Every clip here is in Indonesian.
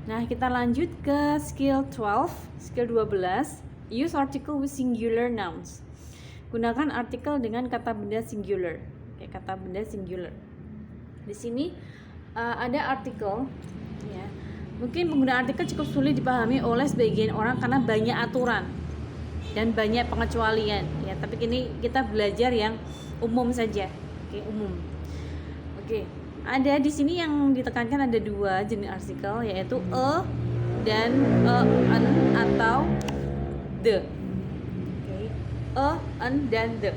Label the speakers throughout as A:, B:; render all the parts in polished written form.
A: Nah, kita lanjut ke skill 12, skill 12. Use article with singular nouns. Gunakan artikel dengan kata benda singular. Oke, kata benda singular. Di sini ada artikel, ya. Mungkin penggunaan artikel cukup sulit dipahami oleh sebagian orang karena banyak aturan dan banyak pengecualian, ya. Tapi ini kita belajar yang umum saja. Oke, umum. Oke. Ada di sini yang ditekankan ada dua jenis artikel, yaitu a dan an atau the. Oke. An dan the.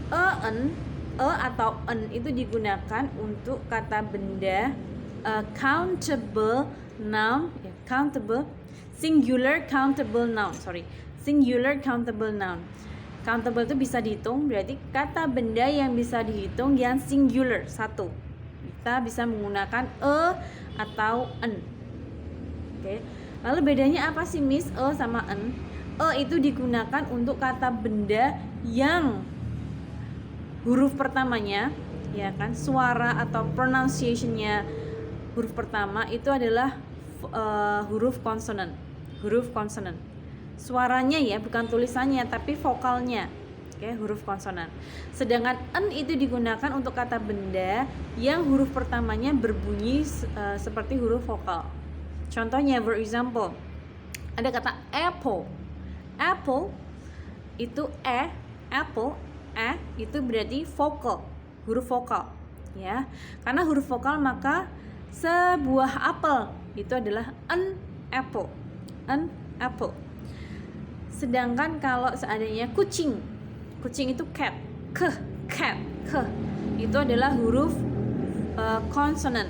A: An atau an itu digunakan untuk kata benda countable noun, countable singular countable noun. Singular countable noun. Countable itu bisa dihitung, berarti kata benda yang bisa dihitung yang singular, satu. Kita bisa menggunakan atau an. Oke. Lalu bedanya apa sih, Miss, sama an? Itu digunakan untuk kata benda yang huruf pertamanya, ya kan, suara atau pronunciation-nya huruf pertama itu adalah huruf konsonan. Huruf konsonan. Suaranya ya, bukan tulisannya tapi vokalnya. Oke, huruf konsonan. Sedangkan an itu digunakan untuk kata benda yang huruf pertamanya berbunyi seperti huruf vokal. Contohnya, for example, ada kata apple. Apple itu apple itu berarti vokal, huruf vokal, ya. Karena huruf vokal maka sebuah apel itu adalah an apple. An apple. Sedangkan kalau seandainya kucing itu cat, cat, itu adalah huruf konsonan.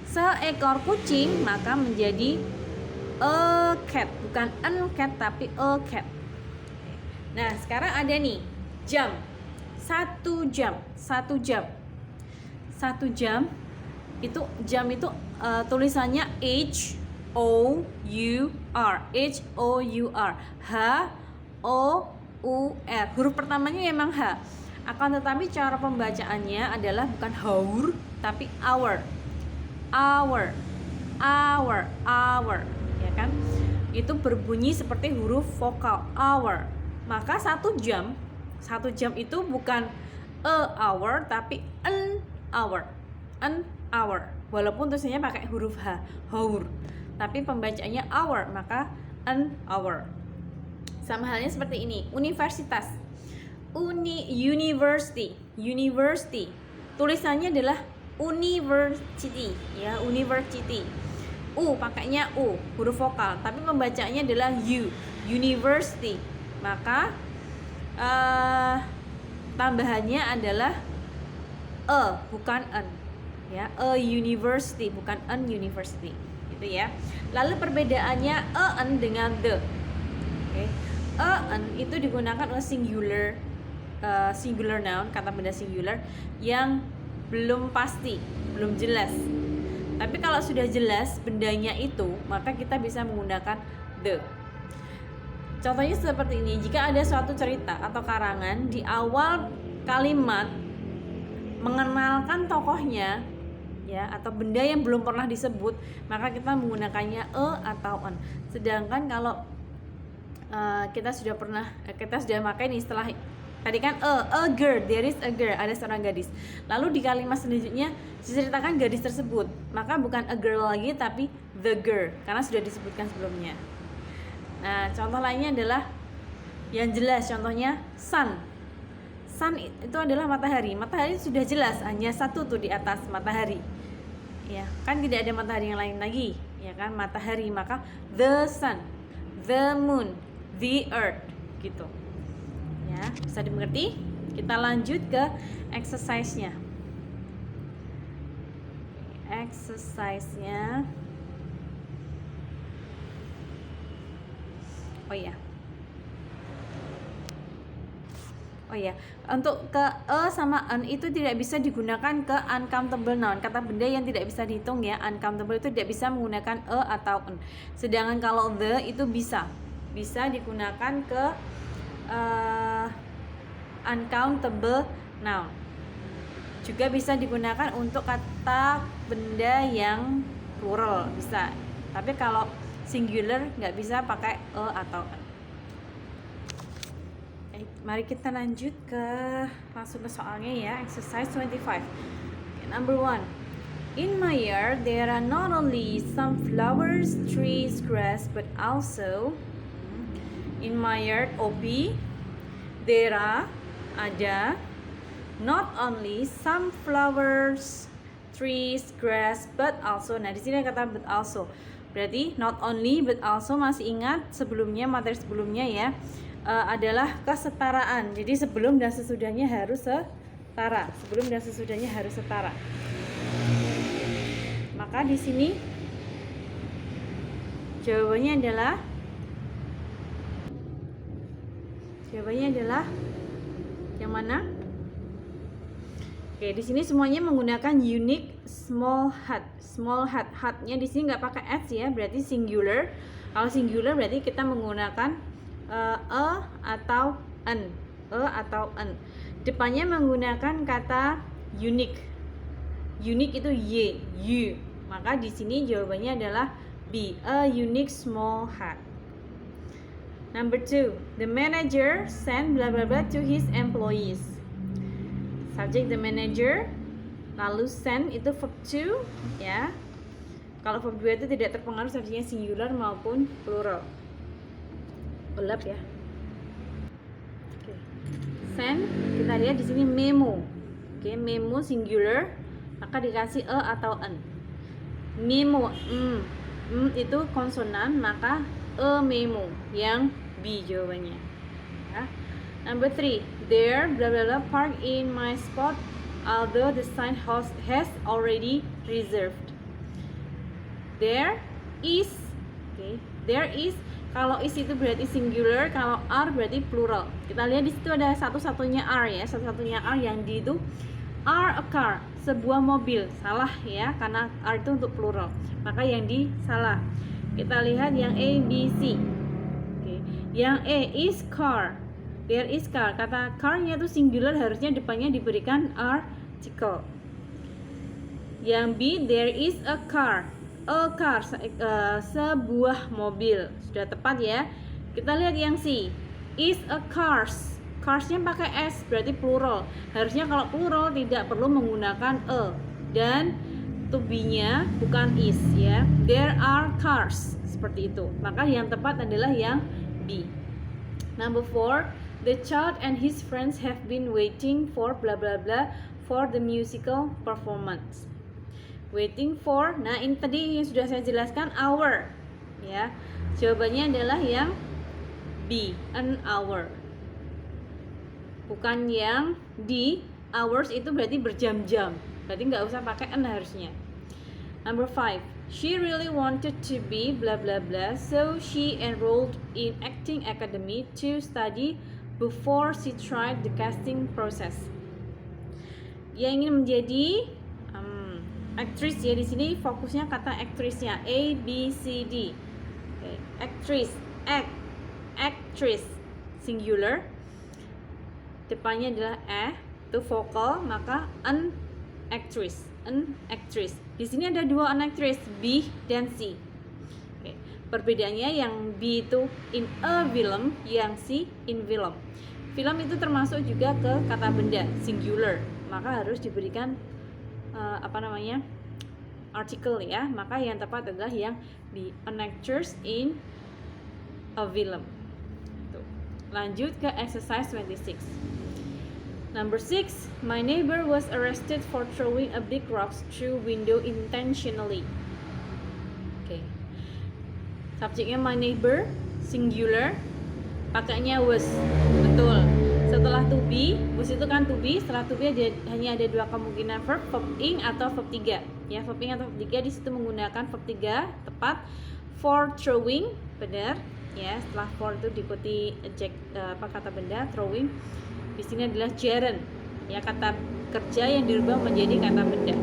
A: Seekor kucing maka menjadi a cat, bukan an cat tapi a cat. Nah, sekarang ada nih jam. 1 jam. Itu jam itu tulisannya H O U R. H-O-U-R. Huruf pertamanya memang H. Akan tetapi cara pembacaannya adalah bukan haur tapi hour. Ya kan? Itu berbunyi seperti huruf vokal hour. Maka 1 jam itu bukan a hour tapi an hour. Walaupun tulisannya pakai huruf H, haur. Tapi pembacaannya hour, maka an hour. Sama halnya seperti ini, universitas. University. Tulisannya adalah university, ya, university. Pakainya U, huruf vokal, tapi pembacaannya adalah U, university. Maka tambahannya adalah bukan an, ya, a university bukan an university, gitu ya. Lalu perbedaannya an dengan the. Oke. An itu digunakan oleh singular noun, kata benda singular yang belum pasti, belum jelas. Tapi kalau sudah jelas bendanya itu, maka kita bisa menggunakan the. Contohnya seperti ini, jika ada suatu cerita atau karangan di awal kalimat mengenalkan tokohnya, ya, atau benda yang belum pernah disebut, maka kita menggunakannya atau an. Sedangkan kalau kita sudah pakai nih istilah tadi kan a girl, there is a girl, ada seorang gadis. Lalu di kalimat selanjutnya diceritakan gadis tersebut, maka bukan a girl lagi tapi the girl karena sudah disebutkan sebelumnya. Nah, contoh lainnya adalah yang jelas, contohnya sun. Sun itu adalah matahari. Matahari sudah jelas, hanya satu tuh di atas matahari. Ya, kan tidak ada matahari yang lain lagi, ya kan? Matahari, maka the sun, the moon, the earth, gitu. Ya, bisa dimengerti? Kita lanjut ke exercise-nya. Exercise-nya. Oh ya, untuk ke sama an itu tidak bisa digunakan ke uncountable noun, kata benda yang tidak bisa dihitung, ya. Uncountable itu tidak bisa menggunakan atau an. Sedangkan kalau the itu bisa digunakan ke uncountable noun. Juga bisa digunakan untuk kata benda yang plural bisa, tapi kalau singular nggak bisa pakai a atau an. Mari kita lanjut langsung ke soalnya ya, exercise 25. Number 1. In my yard there are not only some flowers, trees, grass, but also in my yard OP there are ada not only some flowers, trees, grass, but also. Nah, di sini ada kata but also. Berarti not only but also, masih ingat sebelumnya, materi sebelumnya ya, adalah kesetaraan. Jadi sebelum dan sesudahnya harus setara. Sebelum dan sesudahnya harus setara. Maka di sini jawabannya adalah yang mana? Oke, di sini semuanya menggunakan unique small hat. Small hat, hatnya di sini nggak pakai s ya, berarti singular. Kalau singular berarti kita menggunakan a atau an. Depannya menggunakan kata unique. Unique itu y. Maka di sini jawabannya adalah B, a unique small hat. Number 2, the manager sent blah blah blah to his employees. Subject the manager, lalu send itu verb to ya. Kalau verb 2 itu tidak terpengaruh subjeknya singular maupun plural. Belap ya. Oke. Send, kita lihat di sini memo. Oke, memo singular, maka dikasih a atau an. Memo, itu konsonan, maka a memo, yang B jawabannya ya. Number 3, there blah blah blah park in my spot although the sign has already reserved. There is, okay. There is, kalau is itu berarti singular, kalau are berarti plural. Kita lihat di situ ada satu-satunya are ya, satu-satunya are, yang di itu are a car, sebuah mobil. Salah ya, karena are itu untuk plural, maka yang di salah. Kita lihat yang A, B, C. Oke. Yang A is car, there is car. Kata car-nya itu singular, harusnya depannya diberikan article. Yang B, there is a car, sebuah mobil. Sudah tepat ya. Kita lihat yang C, is a cars. Cars-nya pakai s, berarti plural. Harusnya kalau plural tidak perlu menggunakan a, dan to be-nya bukan is ya. There are cars, seperti itu. Maka yang tepat adalah yang B. Number 4, the child and his friends have been waiting for blah blah blah for the musical performance. Waiting for, nah ini tadi sudah saya jelaskan, hour ya. Jawabannya adalah yang B, an hour. Bukan yang D, hours itu berarti berjam-jam. Berarti nggak usah pakai an harusnya. Number 5, she really wanted to be blah blah blah, so she enrolled in acting academy to study before she tried the casting process. Dia ingin menjadi aktris ya, di sini fokusnya kata aktrisnya, A, B, C, D. Okay. Aktris, actress singular. Depannya adalah itu vokal, maka an actress. Di sini ada dua an actress, B dan C. Oke. Perbedaannya yang B itu in a film, yang C in film. Film itu termasuk juga ke kata benda singular, maka harus diberikan article ya. Maka yang tepat adalah yang B, an actress in a film. Lanjut ke exercise 26. Number 6, my neighbor was arrested for throwing a big rock through window intentionally. Oke. Subjeknya my neighbor, singular, pakainya was. Betul. Setelah to be, was itu kan to be, setelah to be hanya ada dua kemungkinan verb ing atau verb 3. Ya, verb ing atau verb 3 di situ menggunakan verb 3 tepat. For throwing, benar. Ya, setelah for itu diikuti kata benda throwing. Di sini adalah gerund, ya, kata kerja yang dirubah menjadi kata benda.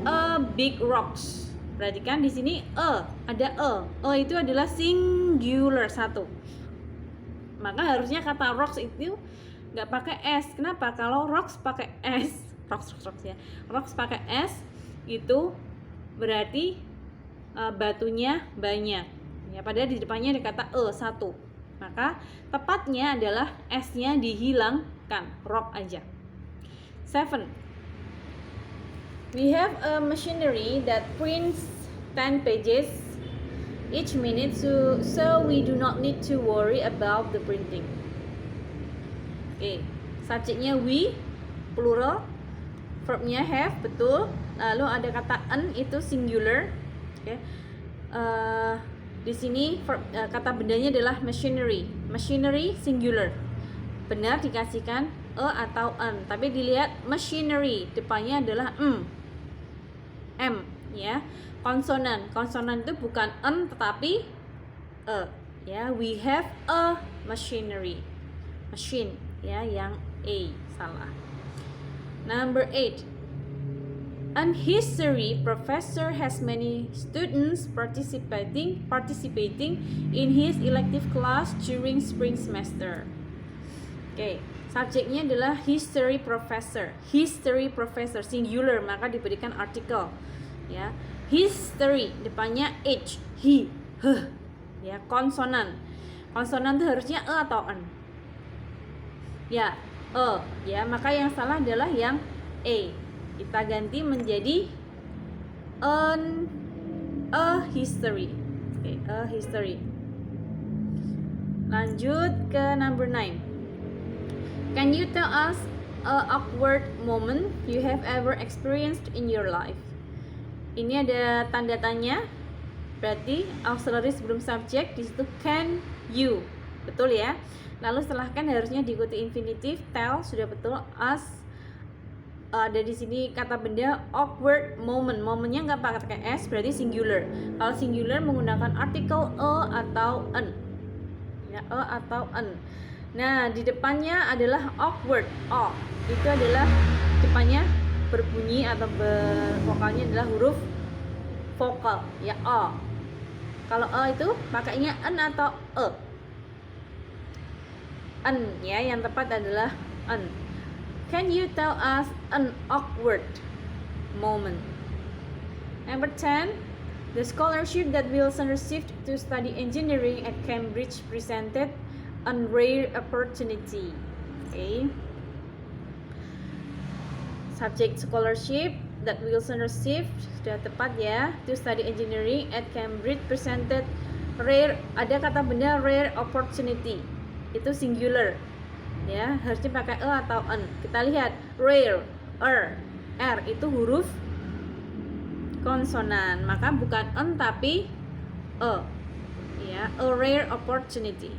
A: A big rocks. Perhatikan di sini ada a itu adalah singular satu. Maka harusnya kata rocks itu nggak pakai s. Kenapa? Kalau rocks pakai s, rocks ya. Rocks pakai s itu berarti batunya banyak. Ya, padahal di depannya ada kata satu. Maka tepatnya adalah S-nya dihilangkan, rock aja. 7. We have a machinery that prints 10 pages each minute, so we do not need to worry about the printing. Oke, subjeknya we, plural, verbnya have, betul. Lalu ada kata an, itu singular. Oke. Di sini kata bendanya adalah machinery. Machinery singular. Benar dikasihkan atau an, tapi dilihat machinery depannya adalah m, ya. Konsonan itu bukan an tetapi ya. We have a machinery. Machine, ya, yang a salah. Number 8. An history professor has many students participating in his elective class during spring semester. Oke, subjeknya adalah history professor. History professor singular, maka diberikan artikel. Ya, history depannya h, he, ya, konsonan. Konsonan itu harusnya atau an. Ya, ya, maka yang salah adalah yang a. Kita ganti menjadi a history. Oke, a history. Lanjut ke number 9. Can you tell us a awkward moment you have ever experienced in your life? Ini ada tanda tanya, berarti auxiliary sebelum subjek, di situ can you. Betul ya? Lalu setelah kan harusnya diikuti infinitive, tell sudah betul, us ada di sini kata benda awkward moment. Momennya nggak pakai s, berarti singular. Kalau singular menggunakan artikel a atau an. Ya, a atau an. Nah, di depannya adalah awkward. O. Itu adalah depannya berbunyi atau vokalnya adalah huruf vokal, ya, o. Kalau a itu pakainya an atau e. An, ya, yang tepat adalah an. Can you tell us an awkward moment? Number 10. The scholarship that Wilson received to study engineering at Cambridge presented a rare opportunity. Okay. Subject scholarship that Wilson received, sudah tepat ya, to study engineering at Cambridge presented rare, ada kata benda rare opportunity. Itu singular. Ya, harusnya pakai e atau an. Kita lihat rare, r itu huruf konsonan, maka bukan an tapi e. Ya, a rare opportunity.